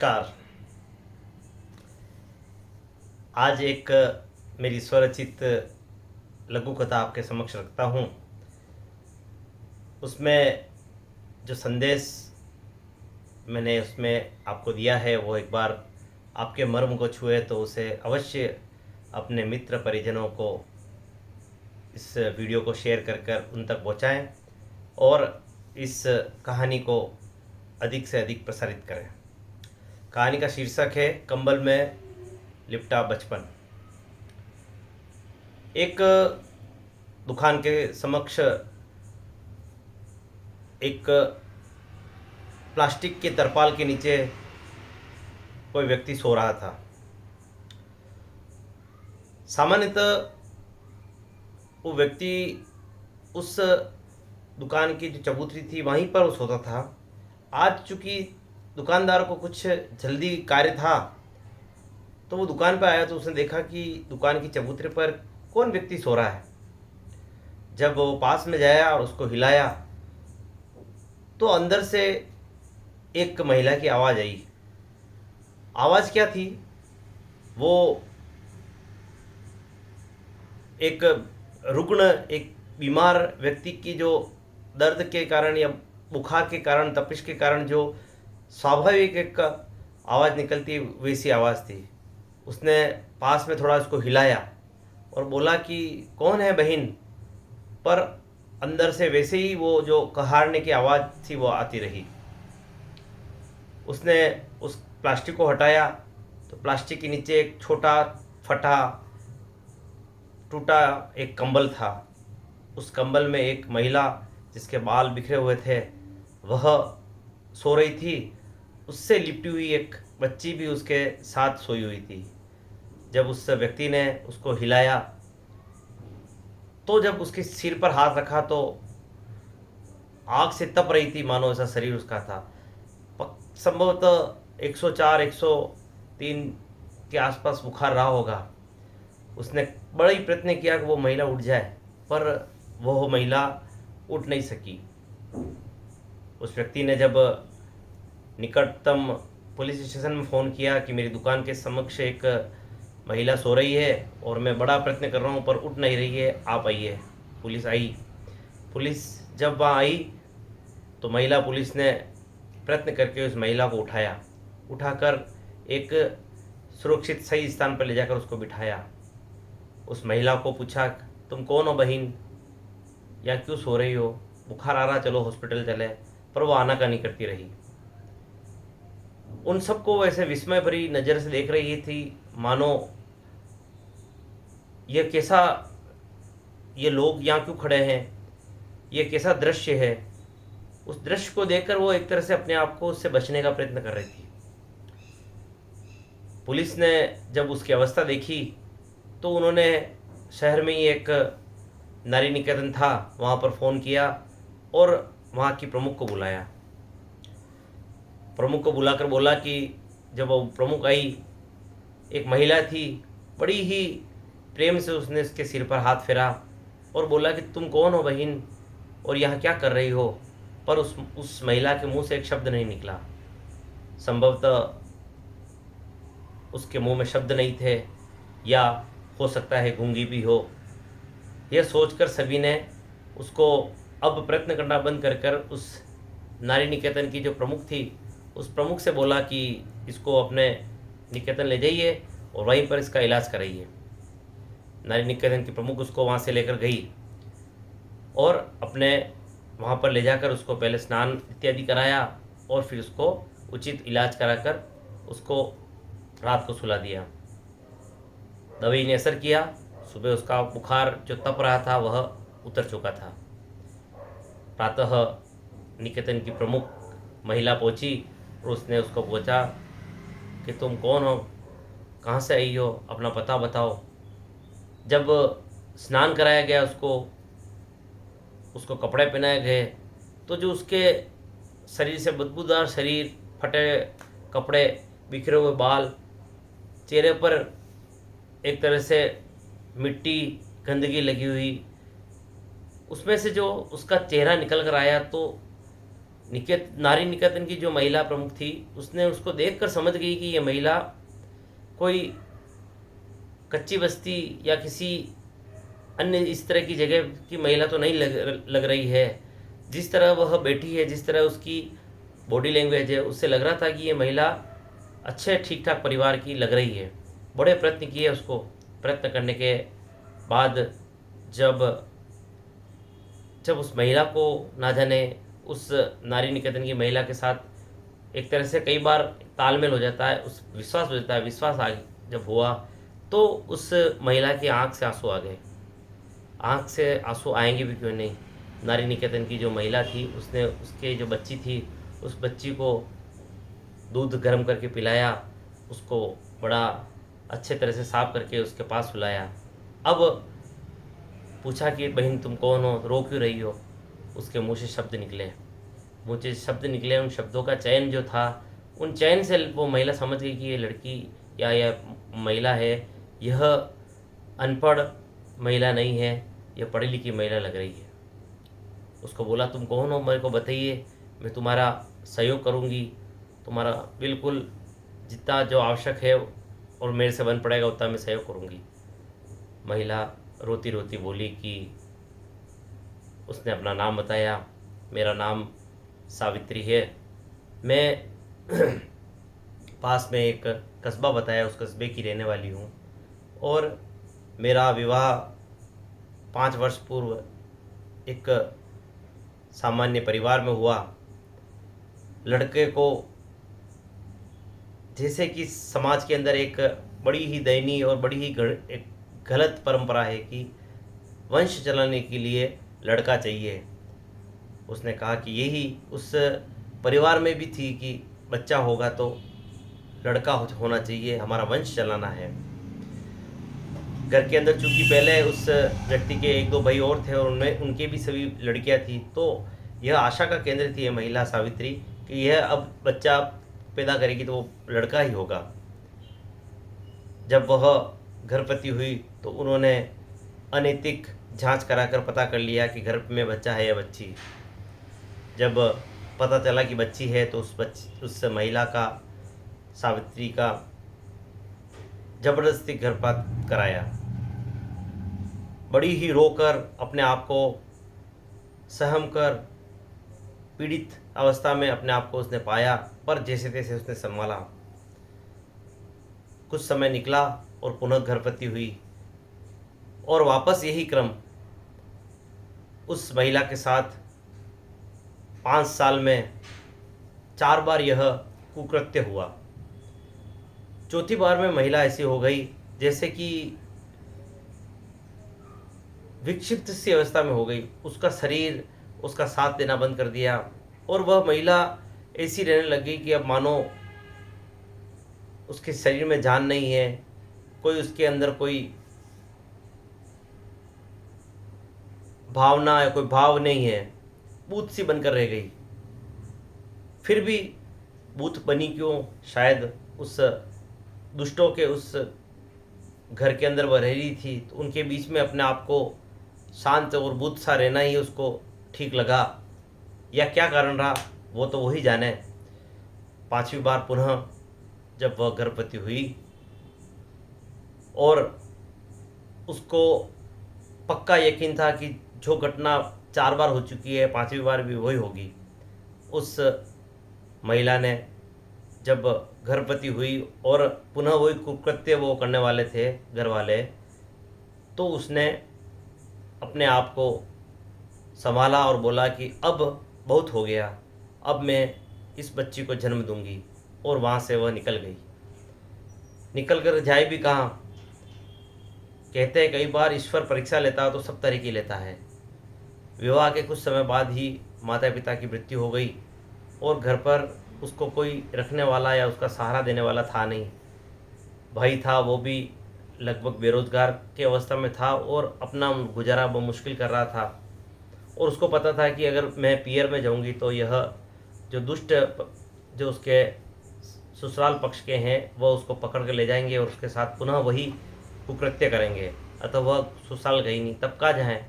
Car आज एक मेरी स्वरचित लघु कथा आपके समक्ष रखता हूँ। उसमें जो संदेश मैंने उसमें आपको दिया है वो एक बार आपके मर्म को छुए तो उसे अवश्य अपने मित्र परिजनों को इस वीडियो को शेयर कर कर उन तक पहुँचाएँ और इस कहानी को अधिक से अधिक प्रसारित करें। कहानी का शीर्षक है कंबल में लिपटा बचपन। एक दुकान के समक्ष एक प्लास्टिक के तरपाल के नीचे कोई व्यक्ति सो रहा था। सामान्यतः वो व्यक्ति उस दुकान की जो चबूतरी थी वहीं पर वो सोता था। आज चूँकि दुकानदार को कुछ जल्दी कार्य था तो वो दुकान पर आया तो उसने देखा कि दुकान की चबूतरे पर कौन व्यक्ति सो रहा है। जब वो पास में जाया और उसको हिलाया तो अंदर से एक महिला की आवाज़ आई। आवाज़ क्या थी? वो एक रुग्ण, एक बीमार व्यक्ति की जो दर्द के कारण या बुखार के कारण, तपिश के कारण जो स्वाभाविक एक आवाज़ निकलती वैसी आवाज़ थी। उसने पास में थोड़ा उसको हिलाया और बोला कि कौन है बहन, पर अंदर से वैसे ही वो जो कहारने की आवाज़ थी वो आती रही। उसने उस प्लास्टिक को हटाया तो प्लास्टिक के नीचे एक छोटा फटा टूटा एक कंबल था। उस कंबल में एक महिला जिसके बाल बिखरे हुए थे वह सो रही थी। उससे लिपटी हुई एक बच्ची भी उसके साथ सोई हुई थी। जब उस व्यक्ति ने उसको हिलाया तो जब उसके सिर पर हाथ रखा तो आग से तप रही थी, मानो ऐसा शरीर उसका था। संभवतः 104 103 के आसपास बुखार रहा होगा। उसने बड़ा ही प्रयत्न किया कि वो महिला उठ जाए, पर वो महिला उठ नहीं सकी। उस व्यक्ति ने जब निकटतम पुलिस स्टेशन में फ़ोन किया कि मेरी दुकान के समक्ष एक महिला सो रही है और मैं बड़ा प्रयत्न कर रहा हूँ पर उठ नहीं रही है, आप आइए। पुलिस आई। पुलिस जब वहाँ आई तो पुलिस ने प्रयत्न करके उस महिला को उठाकर एक सुरक्षित सही स्थान पर ले जाकर उसको बिठाया। उस महिला को पूछा, तुम कौन हो बहन, या क्यों सो रही हो? बुखार आ रहा, चलो हॉस्पिटल चले। पर वो आनाकानी करती रही। उन सबको वैसे विस्मय भरी नज़र से देख रही थी, मानो ये लोग यहाँ क्यों खड़े हैं, ये कैसा दृश्य है। उस दृश्य को देखकर वो एक तरह से अपने आप को उससे बचने का प्रयत्न कर रही थी। पुलिस ने जब उसकी अवस्था देखी तो उन्होंने शहर में ही एक नारी निकेतन था वहाँ पर फ़ोन किया और वहाँ की प्रमुख को बुलाया। प्रमुख को बुलाकर बोला कि जब वो प्रमुख आई, एक महिला थी, बड़ी ही प्रेम से उसने उसके सिर पर हाथ फेरा और बोला कि तुम कौन हो बहन और यहाँ क्या कर रही हो? पर उस महिला के मुंह से एक शब्द नहीं निकला। संभवतः उसके मुंह में शब्द नहीं थे, या हो सकता है गूंगी भी हो। यह सोचकर सभी ने उसको अब प्रयत्न करना बंद कर उस नारी निकेतन की जो प्रमुख थी उस प्रमुख से बोला कि इसको अपने निकेतन ले जाइए और वहीं पर इसका इलाज कराइए। नारी निकेतन की प्रमुख उसको वहाँ से लेकर गई और अपने वहाँ पर ले जाकर उसको पहले स्नान इत्यादि कराया और फिर उसको उचित इलाज कराकर उसको रात को सुला दिया। दवाई ने असर किया। सुबह उसका बुखार जो तप रहा था वह उतर चुका था। प्रातः निकेतन की प्रमुख महिला पहुंची और उसने उसको पूछा कि तुम कौन हो, कहाँ से आई हो, अपना पता बताओ। जब स्नान कराया गया उसको कपड़े पहनाए गए तो जो उसके शरीर से बदबूदार शरीर, फटे कपड़े, बिखरे हुए बाल, चेहरे पर एक तरह से मिट्टी, गंदगी लगी हुई, उसमें से जो उसका चेहरा निकल कर आया तो नारी निकेतन की जो महिला प्रमुख थी उसने उसको देखकर समझ गई कि ये महिला कोई कच्ची बस्ती या किसी अन्य इस तरह की जगह की महिला तो नहीं लग रही है। जिस तरह वह बैठी है, जिस तरह उसकी बॉडी लैंग्वेज है, उससे लग रहा था कि ये महिला अच्छे ठीक ठाक परिवार की लग रही है। बड़े प्रयत्न किए उसको। प्रयत्न करने के बाद जब जब उस महिला को ना जाने उस नारी निकेतन की महिला के साथ एक तरह से कई बार तालमेल हो जाता है, उस विश्वास हो जाता है, विश्वास जब हुआ तो उस महिला की आंख से आंसू आ गए। आंख से आंसू आएंगे भी क्यों नहीं। नारी निकेतन की जो महिला थी उसने उसके जो बच्ची थी उस बच्ची को दूध गर्म करके पिलाया, उसको बड़ा अच्छे तरह से साफ करके उसके पास सुलाया। अब पूछा कि बहन तुम कौन हो, रो क्यों रही हो। उसके मुँह से शब्द निकले, उन शब्दों का चयन जो था, उन चयन से वो महिला समझ गई कि ये लड़की या यह महिला है, यह अनपढ़ महिला नहीं है, यह पढ़ी लिखी महिला लग रही है। उसको बोला तुम कौन हो, मेरे को बताइए, मैं तुम्हारा सहयोग करूँगी, तुम्हारा बिल्कुल जितना जो आवश्यक है और मेरे से बन पड़ेगा उतना मैं सहयोग करूँगी। महिला रोती रोती बोली कि उसने अपना नाम बताया, मेरा नाम सावित्री है, मैं पास में एक कस्बा बताया, उस कस्बे की रहने वाली हूँ और मेरा विवाह 5 वर्ष पूर्व एक सामान्य परिवार में हुआ। लड़के को जैसे कि समाज के अंदर एक बड़ी ही दयनीय और बड़ी ही एक गलत परंपरा है कि वंश चलाने के लिए लड़का चाहिए। उसने कहा कि यही उस परिवार में भी थी कि बच्चा होगा तो लड़का होना चाहिए, हमारा वंश चलाना है। घर के अंदर चूँकि पहले उस व्यक्ति के 1-2 भाई और थे और उनमें उनके भी सभी लड़कियां थी, तो यह आशा का केंद्र थी ये महिला सावित्री कि यह अब बच्चा पैदा करेगी तो वो लड़का ही होगा। जब वह गर्भवती हुई तो उन्होंने अनैतिक जांच कराकर पता कर लिया कि गर्भ में बच्चा है या बच्ची। जब पता चला कि बच्ची है तो उस महिला का, सावित्री का जबरदस्ती गर्भपात कराया। बड़ी ही रोकर, अपने आप को सहम कर, पीड़ित अवस्था में अपने आप को उसने पाया, पर जैसे तैसे उसने संभाला। कुछ समय निकला और पुनः गर्भवती हुई और वापस यही क्रम उस महिला के साथ 5 साल में 4 बार यह कुकृत्य हुआ। चौथी बार में महिला ऐसी हो गई जैसे कि विक्षिप्त सी अवस्था में हो गई। उसका शरीर उसका साथ देना बंद कर दिया और वह महिला ऐसी रहने लगी कि अब मानो उसके शरीर में जान नहीं है, कोई उसके अंदर कोई भावना या कोई भाव नहीं है, बूथ सी बनकर रह गई। फिर भी बूथ बनी क्यों, शायद उस दुष्टों के उस घर के अंदर वह रह रही थी तो उनके बीच में अपने आप को शांत और बूथ सा रहना ही उसको ठीक लगा, या क्या कारण रहा वो तो वही जाने। 5वीं बार पुनः जब वह गर्भवती हुई और उसको पक्का यकीन था कि जो घटना 4 बार हो चुकी है 5वीं बार भी वही होगी। उस महिला ने जब गर्भवती हुई और पुनः वही कुकृत्य वो करने वाले थे घर वाले, तो उसने अपने आप को संभाला और बोला कि अब बहुत हो गया, अब मैं इस बच्ची को जन्म दूंगी। और वहाँ से वह निकल गई। निकल कर जाए भी कहाँ। कहते हैं कई बार ईश्वर परीक्षा लेता है तो सब तरह की लेता है। विवाह के कुछ समय बाद ही माता पिता की मृत्यु हो गई और घर पर उसको कोई रखने वाला या उसका सहारा देने वाला था नहीं। भाई था वो भी लगभग बेरोजगार की अवस्था में था और अपना गुजारा वो मुश्किल कर रहा था। और उसको पता था कि अगर मैं पियर में जाऊंगी तो यह जो दुष्ट जो उसके ससुराल पक्ष के हैं वह उसको पकड़ कर ले जाएंगे और उसके साथ पुनः वही कुकृत्य करेंगे। अतः वह ससुराल गई नहीं। तब कहाँ जाएँ।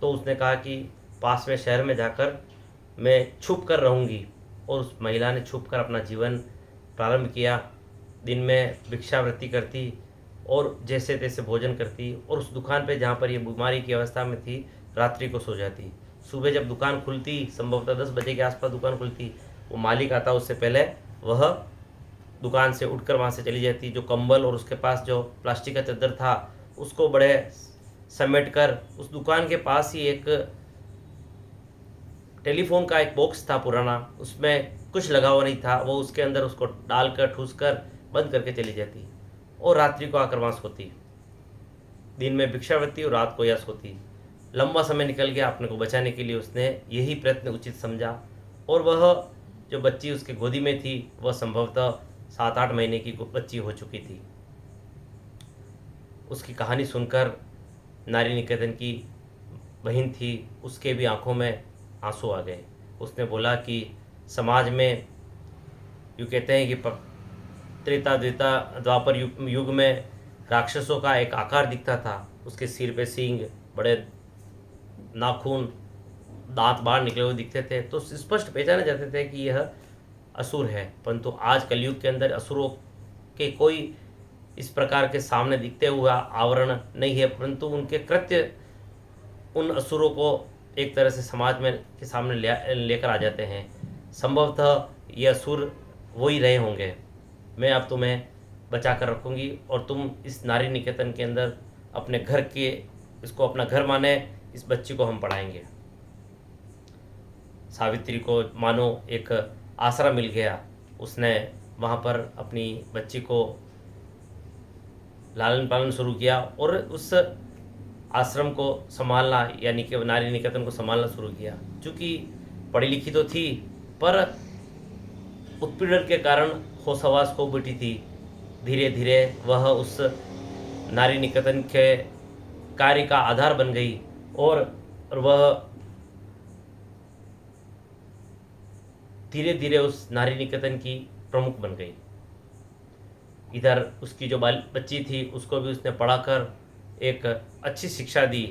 तो उसने कहा कि पास में शहर में जाकर मैं छुप कर रहूँगी और उस महिला ने छुपकर अपना जीवन प्रारंभ किया। दिन में भिक्षावृत्ति करती और जैसे तैसे भोजन करती और उस दुकान पे जहाँ पर ये बीमारी की अवस्था में थी रात्रि को सो जाती। सुबह जब दुकान खुलती, संभवतः 10 बजे के आसपास दुकान खुलती, वो मालिक आता उससे पहले वह दुकान से उठकर वहाँ से चली जाती। जो कंबल और उसके पास जो प्लास्टिक का चादर था उसको बड़े समेट कर उस दुकान के पास ही एक टेलीफोन का एक बॉक्स था पुराना, उसमें कुछ लगा हुआ नहीं था, वो उसके अंदर उसको डालकर ठूस कर बंद करके चली जाती और रात्रि को आकर वहाँ सोती। दिन में भिक्षावृत्ति और रात को या सोती। लंबा समय निकल गया, अपने को बचाने के लिए उसने यही प्रयत्न उचित समझा और वह जो बच्ची उसके गोदी में थी वह संभवतः 7-8 महीने की बच्ची हो चुकी थी। उसकी कहानी सुनकर नारी निकेतन की बहन थी, उसके भी आंखों में आंसू आ गए। उसने बोला कि समाज में यूँ कहते हैं कि त्रेता द्वापर युग में राक्षसों का एक आकार दिखता था। उसके सिर पे सींग, बड़े नाखून, दांत बाहर निकले हुए दिखते थे, तो स्पष्ट पहचाने जाते थे कि यह असुर है। परंतु आज कलयुग के अंदर असुरों के कोई इस प्रकार के सामने दिखते हुआ आवरण नहीं है, परंतु उनके कृत्य उन असुरों को एक तरह से समाज में के सामने लेकर आ जाते हैं। संभवतः ये असुर वही रहे होंगे। मैं अब तुम्हें बचा कर रखूँगी और तुम इस नारी निकेतन के अंदर अपने घर के, इसको अपना घर माने, इस बच्ची को हम पढ़ाएंगे। सावित्री को मानो एक आसरा मिल गया। उसने वहाँ पर अपनी बच्ची को लालन पालन शुरू किया और उस आश्रम को संभालना यानी कि नारी निकेतन को संभालना शुरू किया। चूँकि पढ़ी लिखी तो थी पर उत्पीड़न के कारण होश हवास खो बैठी थी। धीरे धीरे वह उस नारी निकेतन के कार्य का आधार बन गई और वह धीरे धीरे उस नारी निकेतन की प्रमुख बन गई। इधर उसकी जो बच्ची थी उसको भी उसने पढ़ाकर एक अच्छी शिक्षा दी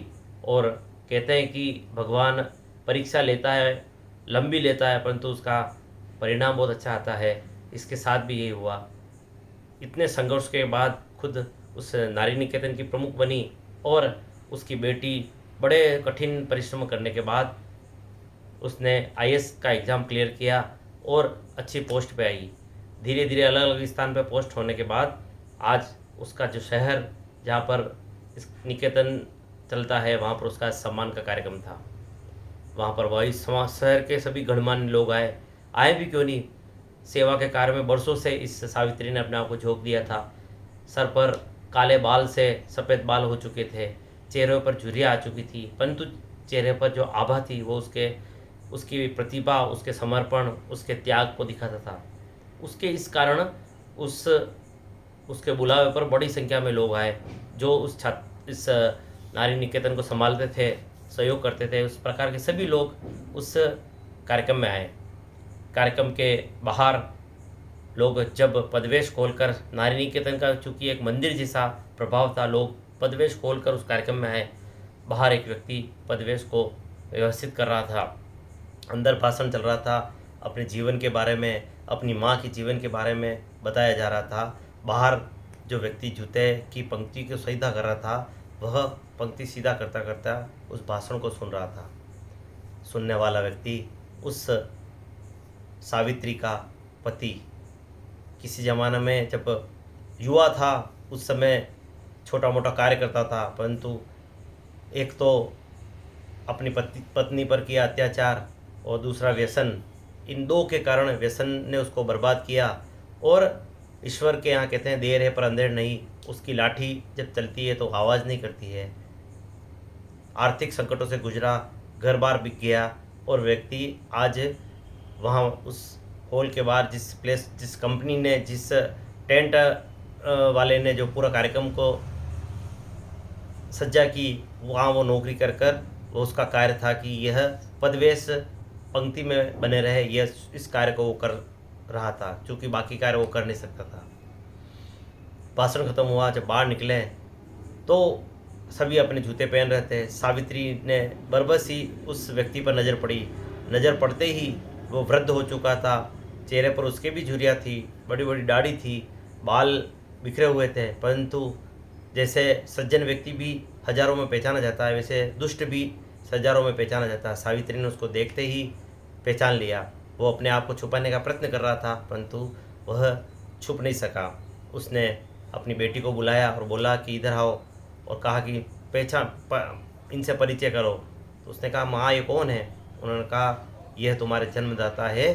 और कहते हैं कि भगवान परीक्षा लेता है, लंबी लेता है, परंतु उसका परिणाम बहुत अच्छा आता है। इसके साथ भी यही हुआ। इतने संघर्ष के बाद खुद उस नारी निकेतन की प्रमुख बनी और उसकी बेटी बड़े कठिन परिश्रम करने के बाद उसने आईएएस का एग्ज़ाम क्लियर किया और अच्छी पोस्ट पे आई। धीरे धीरे अलग अलग स्थान पे पोस्ट होने के बाद आज उसका जो शहर जहाँ पर इस निकेतन चलता है वहाँ पर उसका सम्मान का कार्यक्रम था। वहाँ पर वही शहर के सभी गणमान्य लोग आए भी क्यों नहीं। सेवा के कार्य में वर्षों से इस सावित्री ने अपने आप को झोंक दिया था। सर पर काले बाल से सफ़ेद बाल हो चुके थे, चेहरे पर झुर्रियाँ आ चुकी थी, परंतु चेहरे पर जो आभा थी वो उसकी प्रतिभा, उसके समर्पण, उसके त्याग को दिखाता था। उसके इस कारण उसके बुलावे पर बड़ी संख्या में लोग आए जो इस नारी निकेतन को संभालते थे, सहयोग करते थे। उस प्रकार के सभी लोग उस कार्यक्रम में आए। कार्यक्रम के बाहर लोग जब पदवेश खोलकर, नारी निकेतन का चूँकि एक मंदिर जैसा प्रभाव था, लोग पदवेश खोलकर उस कार्यक्रम में आए। बाहर एक व्यक्ति पदवेश को व्यवस्थित कर रहा था, अंदर भाषण चल रहा था, अपने जीवन के बारे में, अपनी माँ के जीवन के बारे में बताया जा रहा था। बाहर जो व्यक्ति जूते की पंक्ति को सीधा कर रहा था वह पंक्ति सीधा करता करता उस भाषण को सुन रहा था। सुनने वाला व्यक्ति उस सावित्री का पति, किसी ज़माने में जब युवा था उस समय छोटा मोटा कार्य करता था, परंतु एक तो अपनी पत्नी पर किया अत्याचार और दूसरा व्यसन, इन दो के कारण व्यसन ने उसको बर्बाद किया। और ईश्वर के यहाँ कहते हैं देर है पर अंधेर नहीं, उसकी लाठी जब चलती है तो आवाज़ नहीं करती है। आर्थिक संकटों से गुजरा, घर बार बिक गया और व्यक्ति आज वहाँ उस हॉल के बाहर जिस कंपनी ने, जिस टेंट वाले ने जो पूरा कार्यक्रम को सज्जा की, वहाँ वो नौकरी कर कर वो उसका कार्य था कि यह पदवेश पंक्ति में बने रहे, यह इस कार्य को वो कर रहा था, क्योंकि बाकी कार्य वो कर नहीं सकता था। भाषण खत्म हुआ, जब बाहर निकले तो सभी अपने जूते पहन रहे थे। सावित्री ने बरबस ही उस व्यक्ति पर नज़र पड़ी। नज़र पड़ते ही वो वृद्ध हो चुका था, चेहरे पर उसके भी झुर्रियाँ थी, बड़ी बड़ी दाढ़ी थी, बाल बिखरे हुए थे, परंतु जैसे सज्जन व्यक्ति भी हजारों में पहचाना जाता है, वैसे दुष्ट भी हजारों में पहचाना जाता है। सावित्री ने उसको देखते ही पहचान लिया। वो अपने आप को छुपाने का प्रयत्न कर रहा था, परंतु वह छुप नहीं सका। उसने अपनी बेटी को बुलाया और बोला कि इधर आओ, और कहा कि इनसे परिचय करो। तो उसने कहा, माँ ये कौन है? उन्होंने कहा, यह तुम्हारे जन्मदाता है,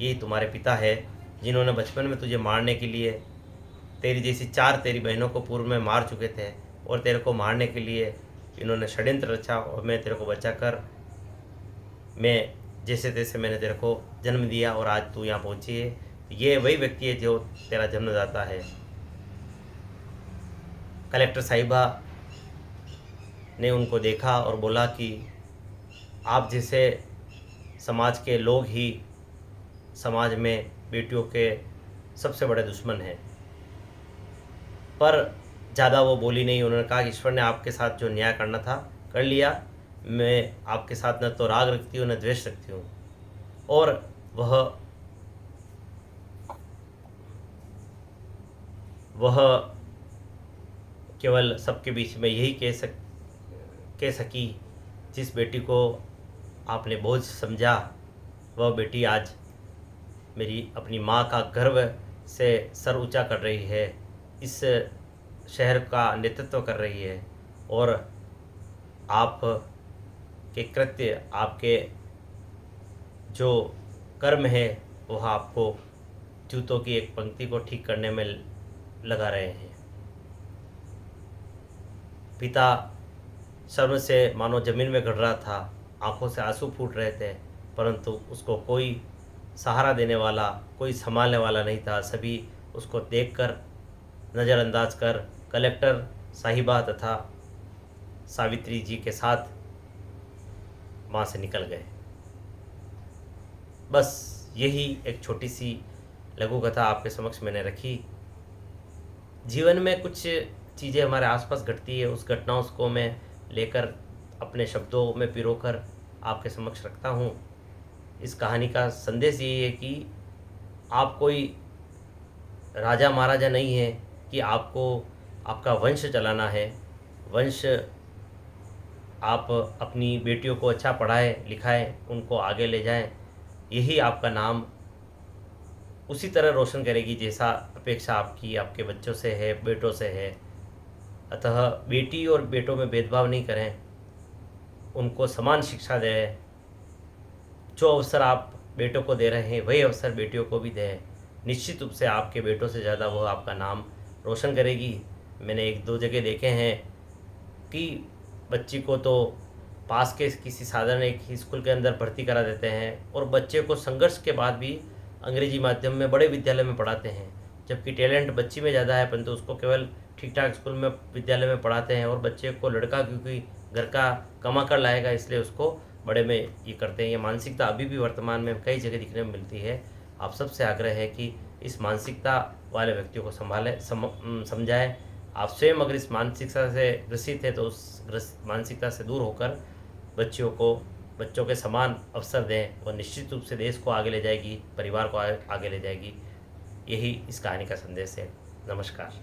यही तुम्हारे पिता है, जिन्होंने बचपन में तुझे मारने के लिए तेरी जैसी 4 तेरी बहनों को पूर्व में मार चुके थे, और तेरे को मारने के लिए इन्होंने षड्यंत्र रचा, और मैं तेरे को बचाकर मैं जैसे तैसे मैंने तेरे को जन्म दिया और आज तू यहाँ पहुँची है। ये वही व्यक्ति है जो तेरा जन्मदाता है। कलेक्टर साहिबा ने उनको देखा और बोला कि आप जैसे समाज के लोग ही समाज में बेटियों के सबसे बड़े दुश्मन हैं। पर ज़्यादा वो बोली नहीं। उन्होंने कहा कि ईश्वर ने आपके साथ जो न्याय करना था कर लिया। मैं आपके साथ न तो राग रखती हूँ न द्वेष रखती हूँ। और वह केवल सबके बीच में यही कह सकी, जिस बेटी को आपने बोझ समझा, वह बेटी आज मेरी अपनी माँ का गर्व से सर ऊंचा कर रही है, इस शहर का नेतृत्व कर रही है, और आप के कृत्य, आपके जो कर्म है, वह आपको जूतों की एक पंक्ति को ठीक करने में लगा रहे हैं। पिता शर्म से मानो जमीन में गड़ रहा था, आंखों से आंसू फूट रहे थे, परंतु उसको कोई सहारा देने वाला, कोई संभालने वाला नहीं था। सभी उसको देखकर नज़रअंदाज कर कलेक्टर साहिबा तथा सावित्री जी के साथ वहाँ से निकल गए। बस यही एक छोटी सी लघु कथा आपके समक्ष मैंने रखी। जीवन में कुछ चीज़ें हमारे आसपास घटती है, उस घटनाओं को मैं लेकर अपने शब्दों में पिरोकर आपके समक्ष रखता हूँ। इस कहानी का संदेश यही है कि आप कोई राजा महाराजा नहीं है कि आपको आपका वंश चलाना है। वंश आप अपनी बेटियों को अच्छा पढ़ाएं लिखाएं, उनको आगे ले जाएं, यही आपका नाम उसी तरह रोशन करेगी जैसा अपेक्षा आपकी आपके बच्चों से है, बेटों से है। अतः बेटी और बेटों में भेदभाव नहीं करें, उनको समान शिक्षा दें। जो अवसर आप बेटों को दे रहे हैं वही अवसर बेटियों को भी दें। निश्चित रूप से आपके बेटों से ज़्यादा वो आपका नाम रोशन करेगी। मैंने 1-2 जगह देखे हैं कि बच्ची को तो पास के किसी साधारण एक ही स्कूल के अंदर भर्ती करा देते हैं, और बच्चे को संघर्ष के बाद भी अंग्रेजी माध्यम में बड़े विद्यालय में पढ़ाते हैं, जबकि टैलेंट बच्ची में ज़्यादा है, परंतु उसको केवल ठीक ठाक स्कूल में विद्यालय में पढ़ाते हैं। और बच्चे को लड़का क्योंकि घर का कमा कर लाएगा, इसलिए उसको बड़े में ये करते हैं। ये मानसिकता अभी भी वर्तमान में कई जगह दिखने में मिलती है। आप सबसे आग्रह है कि इस मानसिकता वाले व्यक्तियों को समझाएं। आप स्वयं अगर इस मानसिकता से ग्रसित है तो उस मानसिकता से दूर होकर बच्चों के समान अवसर दें, और निश्चित रूप से देश को आगे ले जाएगी, परिवार को आगे ले जाएगी। यही इस कहानी का संदेश है। नमस्कार।